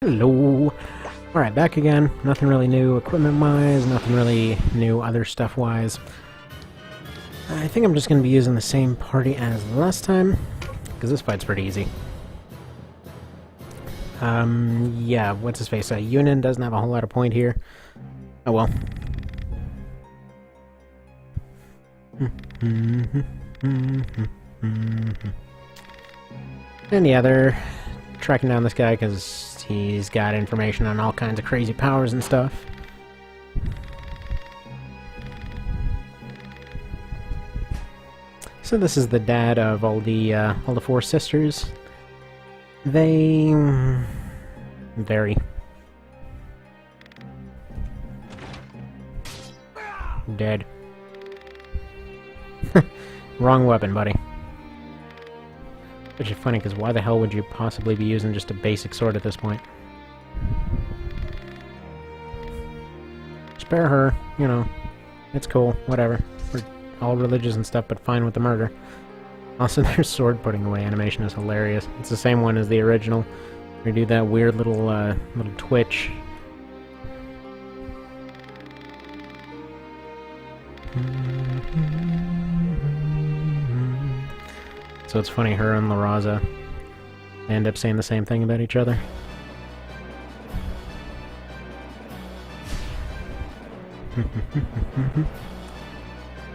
Hello! Alright, back again. Nothing really new equipment-wise, nothing really new other stuff-wise. I think I'm just going to be using the same party as last time, because this fight's pretty easy. Yeah, what's his face? Yunin doesn't have a whole lot of point here. Oh well. And yeah, they're tracking down this guy because he's got information on all kinds of crazy powers and stuff. So this is the dad of all the four sisters. They vary. Dead. Wrong weapon, buddy. Which is funny, because why the hell would you possibly be using just a basic sword at this point? Spare her, you know. It's cool, whatever. We're all religious and stuff, but fine with the murder. Also, their sword putting away animation is hilarious. It's the same one as the original. They do that weird little twitch. So it's funny, her and La Raza end up saying the same thing about each other.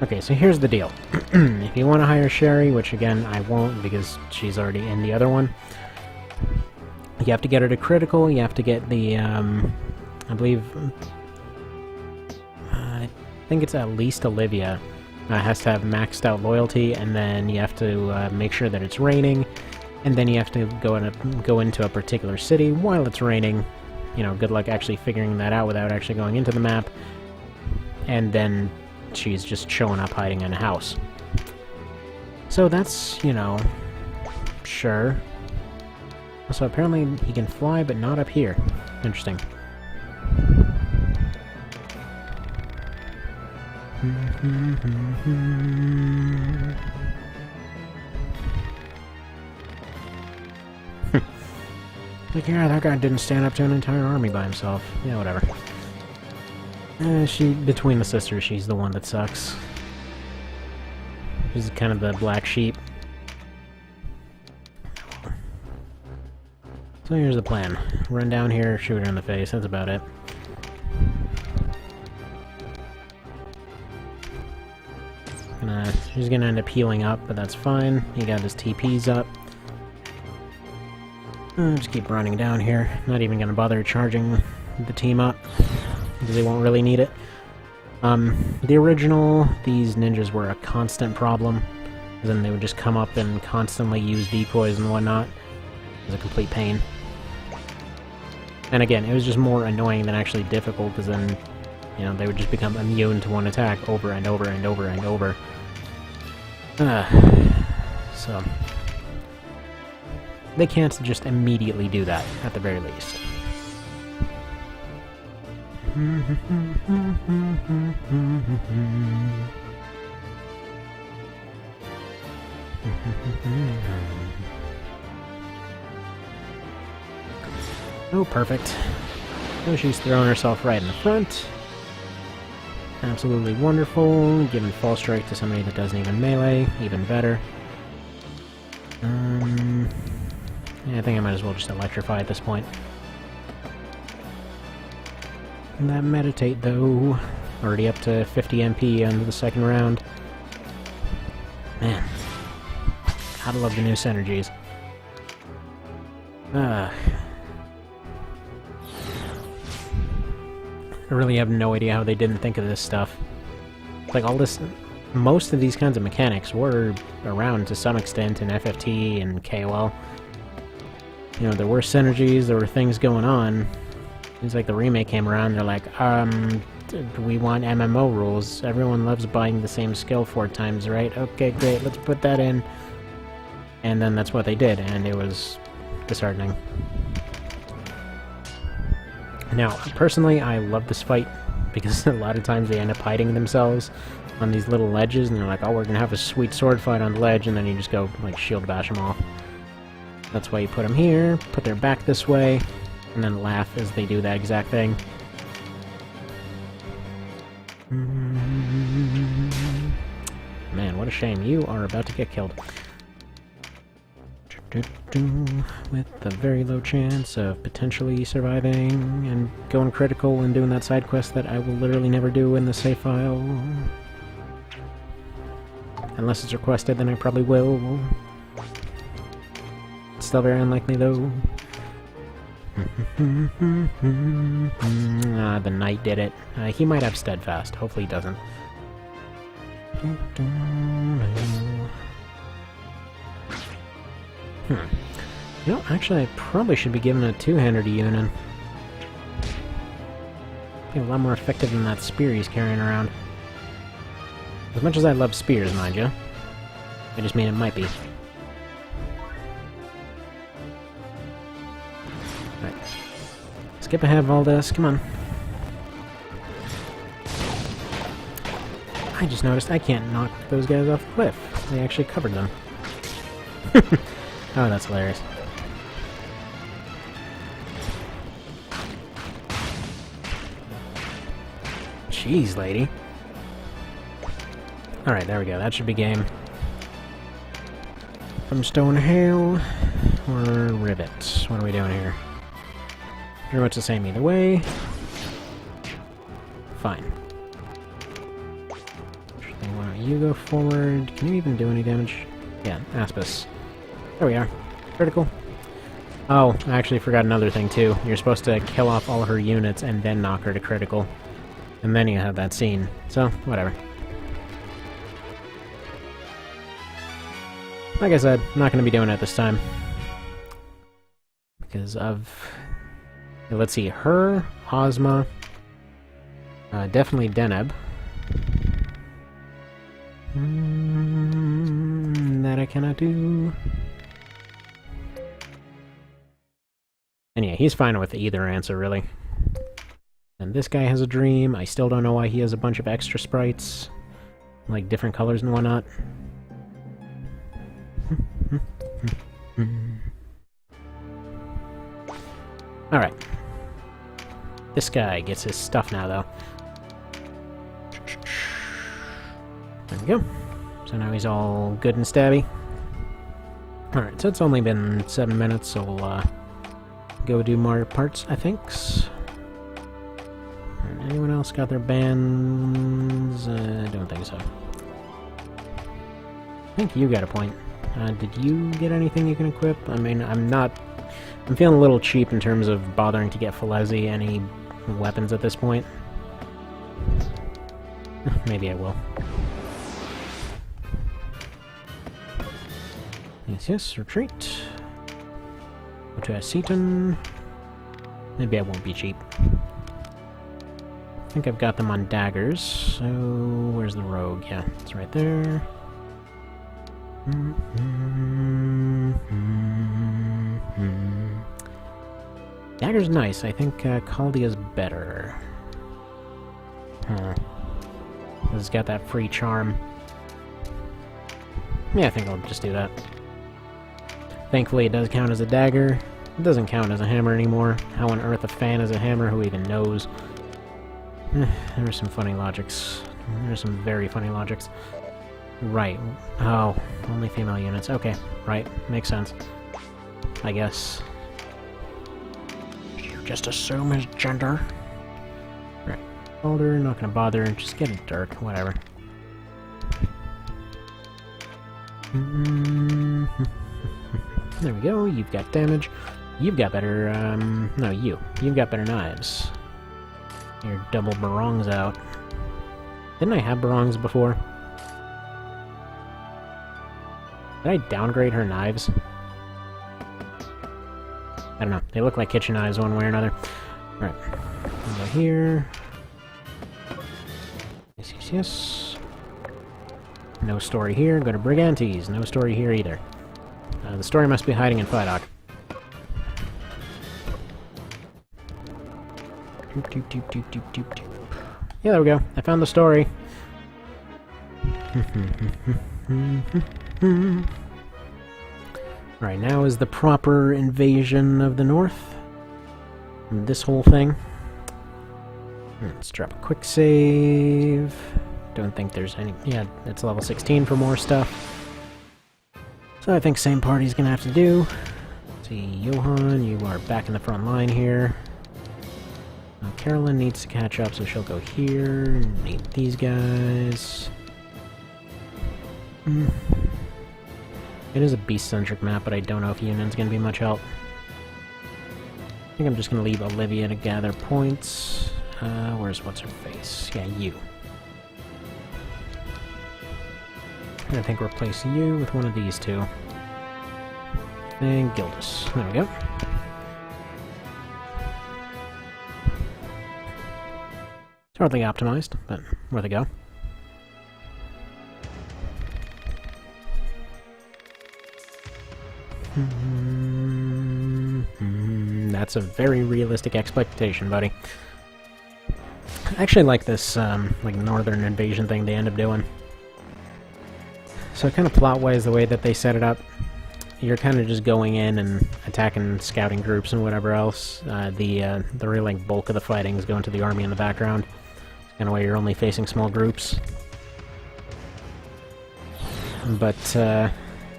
Okay, so here's the deal. If you want to hire Sherry, which again I won't because she's already in the other one, you have to get her to critical, you have to get the, I believe, I think it's at least Olivia. Has to have maxed out loyalty, and then you have to make sure that it's raining, and then you have to go into a particular city while it's raining. You know, good luck actually figuring that out without actually going into the map. And then she's just showing up hiding in a house. So that's, you know, sure. Also, apparently he can fly, but not up here. Interesting. Like, yeah, that guy didn't stand up to an entire army by himself. Yeah, whatever. Between the sisters, she's the one that sucks. She's kind of the black sheep. So here's the plan. Run down here, shoot her in the face, that's about it. He's gonna end up healing up, but that's fine. He got his TPs up. Just keep running down here. Not even gonna bother charging the team up, because they won't really need it. The original, these ninjas were a constant problem. Then they would just come up and constantly use decoys and whatnot. It was a complete pain. And again, it was just more annoying than actually difficult, because then, you know, they would just become immune to one attack over and over and over and over. So they can't just immediately do that, at the very least. Oh, perfect. Oh, she's throwing herself right in the front. Absolutely wonderful. Giving false strike to somebody that doesn't even melee. Even better. Yeah, I think I might as well just electrify at this point. And that meditate, though. Already up to 50 MP under the second round. Man. Gotta love the new synergies. I really have no idea how they didn't think of this stuff. Like, all this... Most of these kinds of mechanics were around to some extent in FFT and KOL. You know, there were synergies, there were things going on. It's like the remake came around, they're like, we want MMO rules. Everyone loves buying the same skill 4 times, right? Okay, great, let's put that in. And then that's what they did, and it was disheartening. Now, personally, I love this fight, because a lot of times they end up hiding themselves on these little ledges, and they're like, oh, we're gonna have a sweet sword fight on the ledge, and then you just go, like, shield bash them off. That's why you put them here, put their back this way, and then laugh as they do that exact thing. Man, what a shame. You are about to get killed. With a very low chance of potentially surviving and going critical and doing that side quest that I will literally never do in the save file. Unless it's requested, then I probably will. It's still very unlikely, though. The knight did it. He might have steadfast. Hopefully he doesn't. You know, actually I probably should be giving a two-hander to Yunin. Be a lot more effective than that spear he's carrying around. As much as I love spears, mind you. I just mean it might be. Right. Skip ahead of all this, come on. I just noticed I can't knock those guys off the cliff. They actually covered them. Oh, that's hilarious. Jeez, lady. Alright, there we go. That should be game. Brimstone Hall or Rivet? What are we doing here? Pretty much the same either way. Fine. Why don't you go forward? Can you even do any damage? Yeah, Aspis. There we are. Critical. Oh, I actually forgot another thing too. You're supposed to kill off all her units and then knock her to critical. And then you have that scene. So, whatever. Like I said, I'm not going to be doing it this time. Because of... Let's see, her, Ozma, definitely Deneb. That I cannot do. And yeah, he's fine with either answer, really. And this guy has a dream. I still don't know why he has a bunch of extra sprites. Like, different colors and whatnot. Alright. This guy gets his stuff now, though. There we go. So now he's all good and stabby. Alright, so it's only been 7 minutes, so we'll go do more parts, I think. Anyone else got their bands? I don't think so. I think you got a point. Did you get anything you can equip? I mean, I'm feeling a little cheap in terms of bothering to get Falezi any weapons at this point. Maybe I will. Yes, retreat. Go to Aceton. Maybe I won't be cheap. I think I've got them on daggers, so where's the rogue? Yeah, it's right there. Dagger's nice. I think Caldia's better. It's got that free charm. Yeah, I think I'll just do that. Thankfully, it does count as a dagger. It doesn't count as a hammer anymore. How on earth a fan is a hammer? Who even knows? There are some funny logics. There are some very funny logics. Right. Oh, only female units. Okay, right. Makes sense. I guess. You just assume his gender. Right. Older, not gonna bother. Just get a dirk. Whatever. There we go. You've got damage. You've got better, no, you've got better knives. Your double barongs out. Didn't I have barongs before? Did I downgrade her knives? I don't know. They look like kitchen knives one way or another. Alright. We'll go here. Yes, yes, yes. No story here. Go to Brigantes. No story here either. The story must be hiding in Phydock. Yeah, there we go. I found the story. Right, now is the proper invasion of the North. this whole thing. Let's drop a quick save. Don't think there's any... Yeah, it's level 16 for more stuff. So I think same party's gonna have to do. Let's see, Johan, you are back in the front line here. Carolyn needs to catch up, so she'll go here. Need these guys. It is a beast-centric map, but I don't know if Union's gonna be much help. I think I'm just gonna leave Olivia to gather points. Where's what's-her-face? Yeah, you. And I think replace you with one of these two. And Gildas. There we go. It's hardly optimized, but worth a go. That's a very realistic expectation, buddy. I actually like this, like, northern invasion thing they end up doing. So kind of plot-wise, the way that they set it up, you're kind of just going in and attacking scouting groups and whatever else. The real, like, bulk of the fighting is going to the army in the background. It's kind of why you're only facing small groups. But,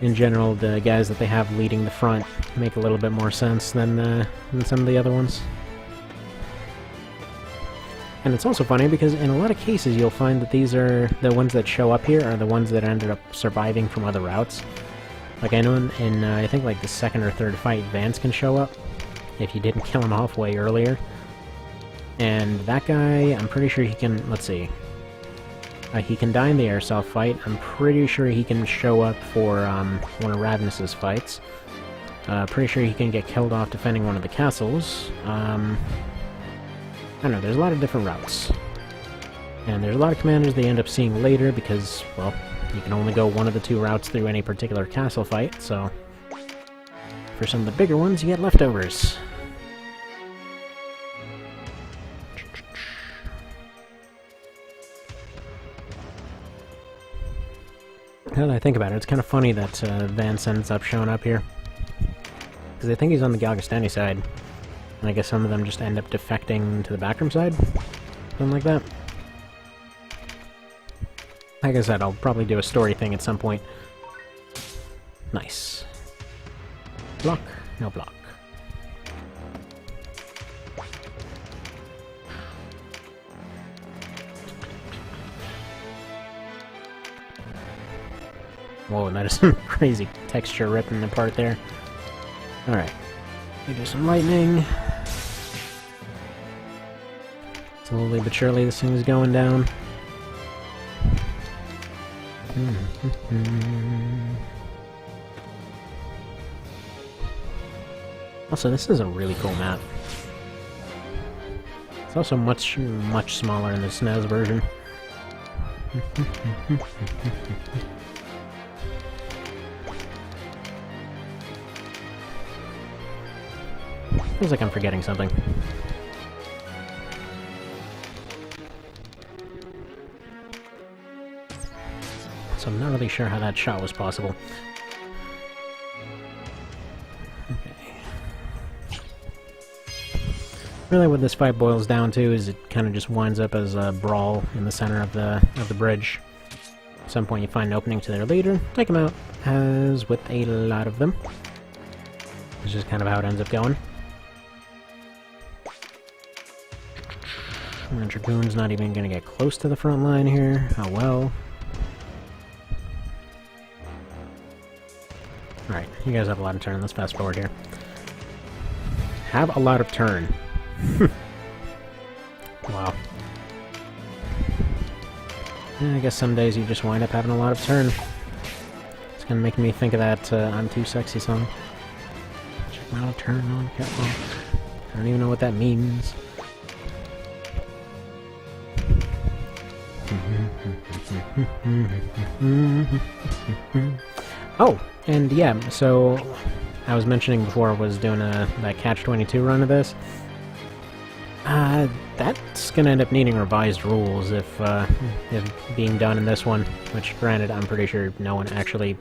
in general, the guys that they have leading the front make a little bit more sense than some of the other ones. And it's also funny because in a lot of cases you'll find that these are the ones that show up here are the ones that ended up surviving from other routes. Like I know in I think like the second or third fight, Vance can show up if you didn't kill him off way earlier. And that guy, I'm pretty sure he can, let's see. He can die in the airsoft fight. I'm pretty sure he can show up for one of Ravenous's fights. Pretty sure he can get killed off defending one of the castles. I don't know, there's a lot of different routes. And there's a lot of commanders they end up seeing later because, well, you can only go one of the two routes through any particular castle fight, so... For some of the bigger ones, you get leftovers. Now that I think about it, it's kind of funny that Vance ends up showing up here. Because I think he's on the Galgastani side. And I guess some of them just end up defecting to the backroom side? Something like that. Like I said, I'll probably do a story thing at some point. Nice. Block? No block. Whoa, that is some crazy texture ripping apart there. Alright. We do some lightning. Slowly but surely this thing is going down. Also, this is a really cool map. It's also much smaller in the SNES version. Feels like I'm forgetting something. So I'm not really sure how that shot was possible. Okay. Really what this fight boils down to is it kind of just winds up as a brawl in the center of the bridge. At some point you find an opening to their leader, take him out, as with a lot of them. It's just kind of how it ends up going. And Dragoon's not even gonna get close to the front line here. Oh well. Alright, you guys have a lot of turn. Let's fast forward here. Have a lot of turn. Wow. Yeah, I guess some days you just wind up having a lot of turn. It's gonna make me think of that I'm Too Sexy song. Check my little turn on catwalk. I don't even know what that means. Oh, and yeah, so I was mentioning before I was doing that Catch-22 run of this. That's gonna end up needing revised rules if being done in this one, which granted I'm pretty sure no one actually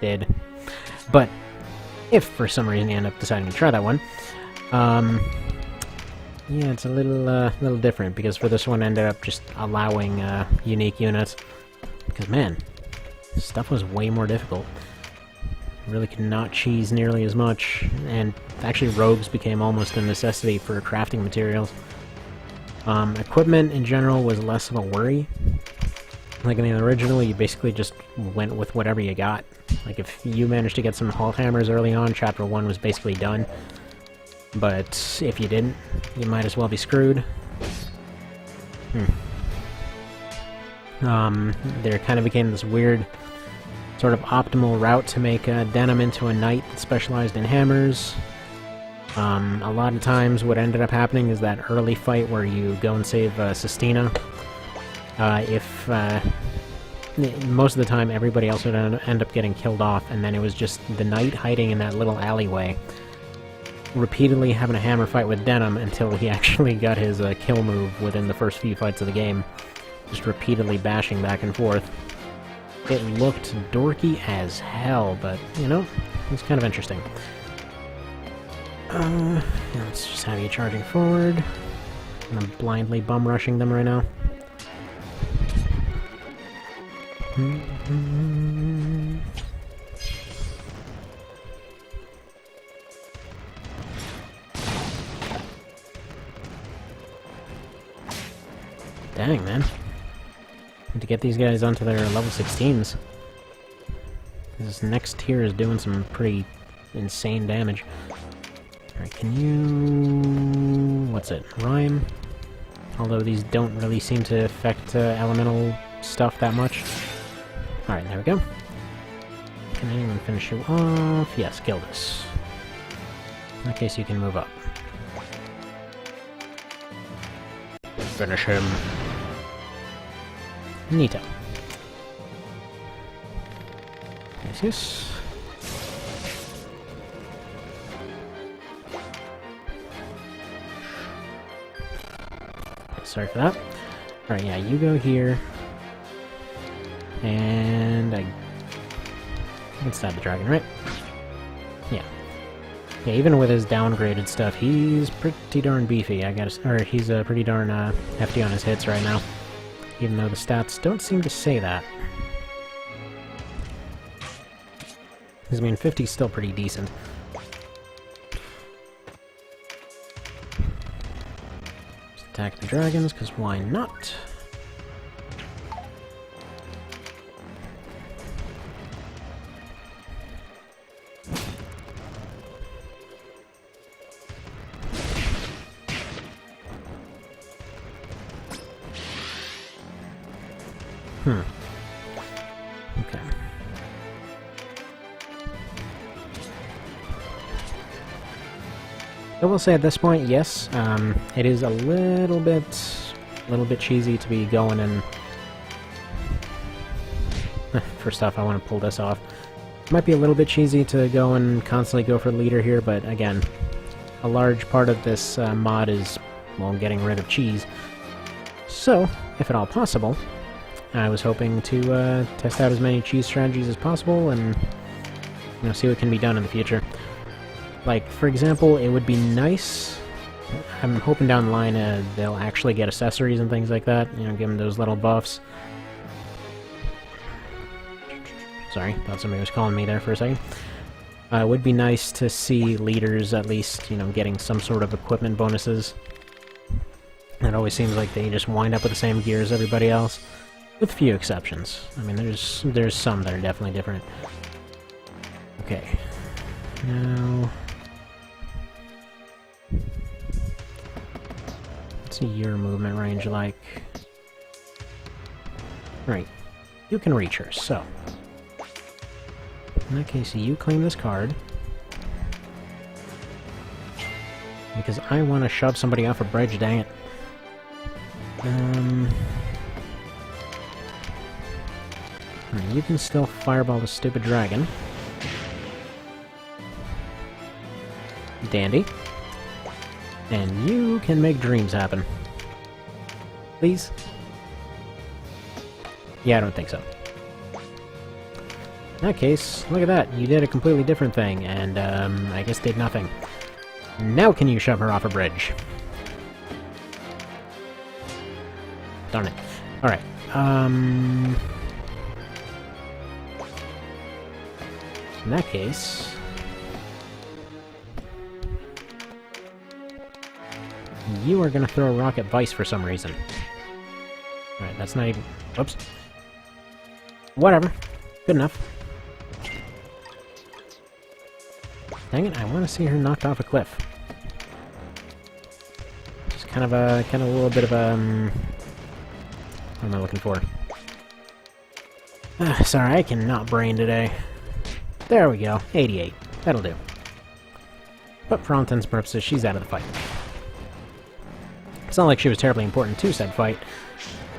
did. But if for some reason you end up deciding to try that one, Yeah, it's a little different, because for this one ended up just allowing unique units. Because, man, this stuff was way more difficult. Really could not cheese nearly as much, and actually rogues became almost a necessity for crafting materials. Equipment in general was less of a worry. Like in the original, you basically just went with whatever you got. Like if you managed to get some halt hammers early on, Chapter 1 was basically done. But if you didn't, you might as well be screwed. There kind of became this weird sort of optimal route to make Denim into a knight that specialized in hammers. A lot of times what ended up happening is that early fight where you go and save Sistina. Most of the time everybody else would end up getting killed off, and then it was just the knight hiding in that little alleyway, repeatedly having a hammer fight with Denim until he actually got his kill move within the first few fights of the game. Just repeatedly bashing back and forth. It looked dorky as hell, but, you know, it's kind of interesting. Let's just have you charging forward. I'm blindly bum-rushing them right now. Dang, man. Need to get these guys onto their level 16s. This next tier is doing some pretty insane damage. Alright, can you... what's it? Rhyme? Although these don't really seem to affect elemental stuff that much. Alright, there we go. Can anyone finish you off? Yes, Gildas. In that case, you can move up. Finish him. Neato. Yes, yes. Sorry for that. Alright, yeah, you go here. And I can stab the dragon, right? Yeah. Yeah, even with his downgraded stuff, he's pretty darn beefy, I gotta... or he's pretty darn hefty on his hits right now. Even though the stats don't seem to say that. Because, I mean, 50's still pretty decent. Just attack the dragons, because why not? Okay. I will say at this point, yes, it is a little bit cheesy to be going and... First off, I want to pull this off. It might be a little bit cheesy to go and constantly go for leader here, but again, a large part of this mod is, well, getting rid of cheese. So, if at all possible, I was hoping to test out as many cheese strategies as possible and, you know, see what can be done in the future. Like, for example, it would be nice... I'm hoping down the line they'll actually get accessories and things like that, you know, give them those little buffs. Sorry, thought somebody was calling me there for a second. It would be nice to see leaders at least, you know, getting some sort of equipment bonuses. It always seems like they just wind up with the same gear as everybody else. With few exceptions. I mean, there's some that are definitely different. Okay. Now... what's your movement range like? Right. You can reach her, so... in that case, you claim this card. Because I want to shove somebody off a bridge, dang it. You can still fireball the stupid dragon. Dandy. And you can make dreams happen. Please? Yeah, I don't think so. In that case, look at that. You did a completely different thing, and, I guess did nothing. Now can you shove her off a bridge? darn it. Alright, in that case... you are gonna throw a rock at Vice for some reason. Alright, that's not even... Whoops. Whatever. Good enough. Dang it, I want to see her knocked off a cliff. Just kind of a little bit of a... what am I looking for? Sorry, I cannot brain today. There we go, 88. That'll do. But for all intents and purposes, she's out of the fight. It's not like she was terribly important to said fight.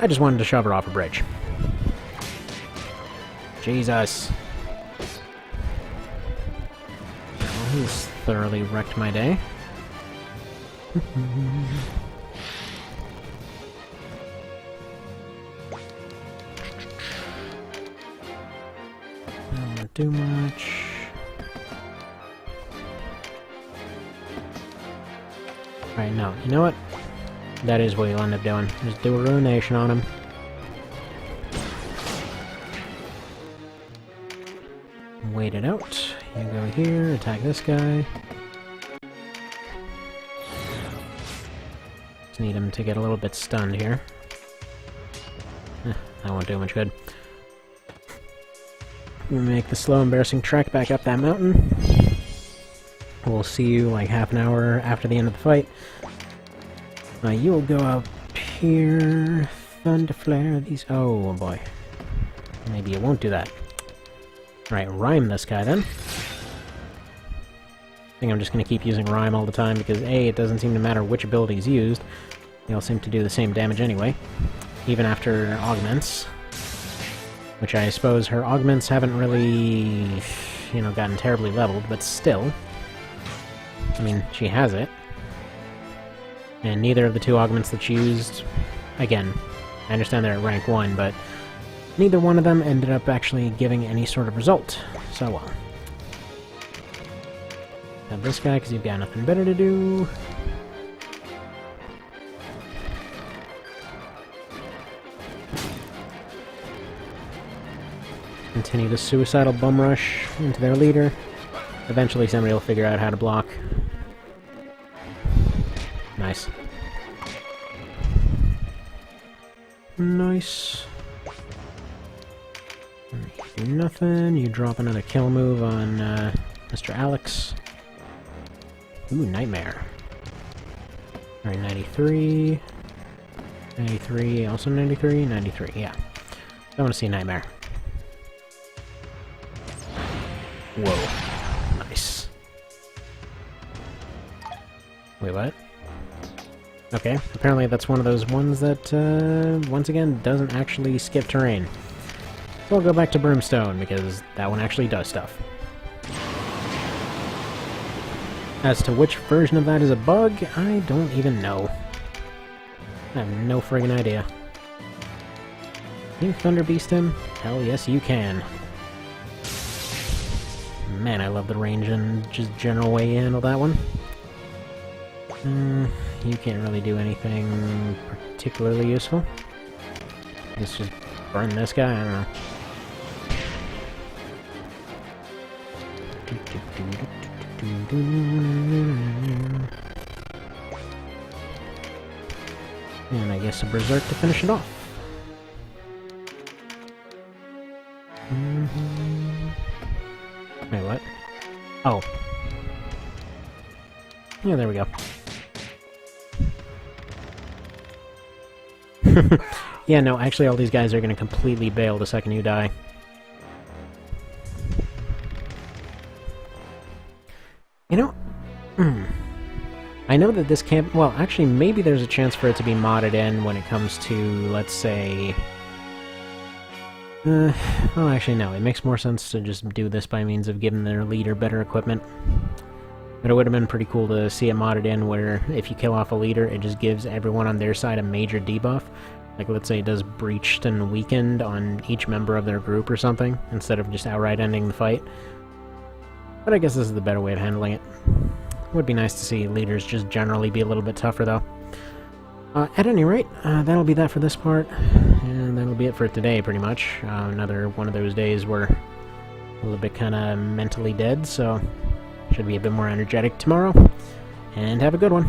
I just wanted to shove her off a bridge. Jesus. Well, he's thoroughly wrecked my day. Don't do much. Right, no. You know what? That is what you'll end up doing. Just do a Ruination on him. Wait it out. You go here, attack this guy. Just need him to get a little bit stunned here. That won't do much good. We'll make the slow, embarrassing trek back up that mountain. We'll see you like half an hour after the end of the fight. You will go up here, thunder flare these... oh boy. Maybe you won't do that. Alright, rhyme this guy then. I think I'm just going to keep using rhyme all the time because A, it doesn't seem to matter which ability is used. They all seem to do the same damage anyway. Even after augments. Which I suppose her augments haven't really, you know, gotten terribly leveled, but still. I mean, she has it. And neither of the two augments that she used, again, I understand they're at rank 1, but neither one of them ended up actually giving any sort of result. So, well. Have this guy, because you've got nothing better to do. Continue the suicidal bum rush into their leader. Eventually somebody will figure out how to block. Nice. Nice. You do nothing. You drop another kill move on Mr. Alex. Ooh, Nightmare. Alright, 93. 93, also 93? 93, yeah. I want to see Nightmare. Whoa. Nice. Wait, what? Okay, apparently that's one of those ones that, once again, doesn't actually skip terrain. So I'll go back to Brimstone, because that one actually does stuff. As to which version of that is a bug, I don't even know. I have no friggin' idea. Can you Thunder Beast him? Hell yes, you can. Man, I love the range and just general way you handle that one. You can't really do anything particularly useful. Let's just burn this guy, I don't know. And I guess a Berserk to finish it off. Wait, what? Oh. Yeah, there we go. Yeah, no, actually all these guys are going to completely bail the second you die. You know, I know that this can't... well, actually, maybe there's a chance for it to be modded in when it comes to, let's say... well, actually, no. It makes more sense to just do this by means of giving their leader better equipment. But it would have been pretty cool to see it modded in where if you kill off a leader, it just gives everyone on their side a major debuff. Like, let's say it does Breached and Weakened on each member of their group or something, instead of just outright ending the fight. But I guess this is the better way of handling it. Would be nice to see leaders just generally be a little bit tougher, though. At any rate, that'll be that for this part, and that'll be it for today, pretty much. Another one of those days where a little bit kind of mentally dead, so should be a bit more energetic tomorrow, and have a good one.